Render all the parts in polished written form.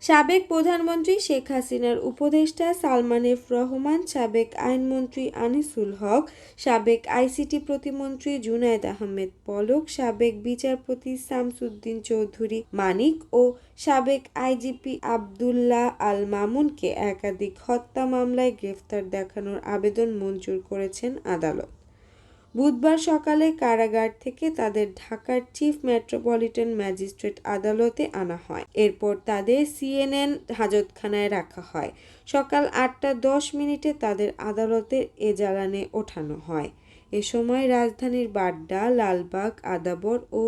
সাবেক প্রধানমন্ত্রী শেখ হাসিনার উপদেষ্টা সালমান এফ রহমান, সাবেক আইনমন্ত্রী আনিসুল হক, সাবেক আইসিটি প্রতিমন্ত্রী জুনায়েদ আহমেদ পলক, সাবেক বিচারপতি শামসুদ্দিন চৌধুরী মানিক ও সাবেক আইজিপি আবদুল্লাহ আল মামুনকে একাধিক হত্যা মামলায় গ্রেফতার দেখানোর আবেদন মঞ্জুর করেছেন আদালত। বুধবার সকালে কারাগার থেকে তাদের ঢাকার চিফ মেট্রোপলিটন ম্যাজিস্ট্রেট আদালতে আনা হয়। এরপর তাদের সিএনএন হাজতখানায় রাখা হয়। সকাল ৮টা ১০ তাদের আদালতের এজালানে ওঠানো হয়। এ সময় রাজধানীর বাড্ডা, লালবাগ, আদাবর ও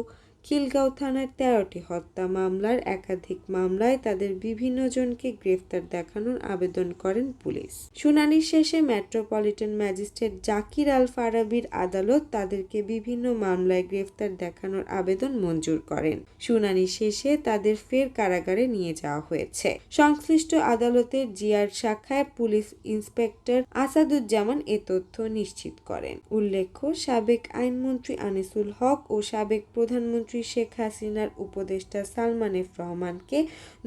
খিলগাঁও থানার ১৩টি হত্যা মামলার একাধিক মামলায় তাদের বিভিন্ন জনকে গ্রেফতার দেখানোর আবেদন করেন পুলিশ। শুনানি শেষে মেট্রোপলিটন ম্যাজিস্ট্রেট জাকির আল ফারাবীর আদালত তাদেরকে বিভিন্ন মামলায় গ্রেফতার দেখানোর আবেদন মঞ্জুর করেন। শুনানি শেষে তাদের ফের কারাগারে নিয়ে যাওয়া হয়েছে। সংশ্লিষ্ট আদালতের জিআর শাখায় পুলিশ ইন্সপেক্টর আসাদুজ্জামান এ তথ্য নিশ্চিত করেন। উল্লেখ্য, সাবেক আইনমন্ত্রী আনিসুল হক ও সাবেক প্রধানমন্ত্রী শেখ হাসিনার উপদেষ্টা সালমান এফ রহমানকে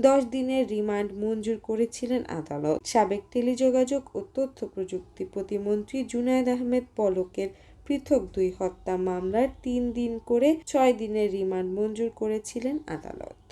10 দিনের রিমান্ড মঞ্জুর করেছিলেন আদালত। সাবেক টেলিযোগাযোগ ও তথ্য প্রযুক্তি প্রতিমন্ত্রী জুনায়েদ আহমেদ পলকের পৃথক 2 হত্যা মামলার 3 দিন করে 6 দিনের রিমান্ড মঞ্জুর করেছিলেন আদালত।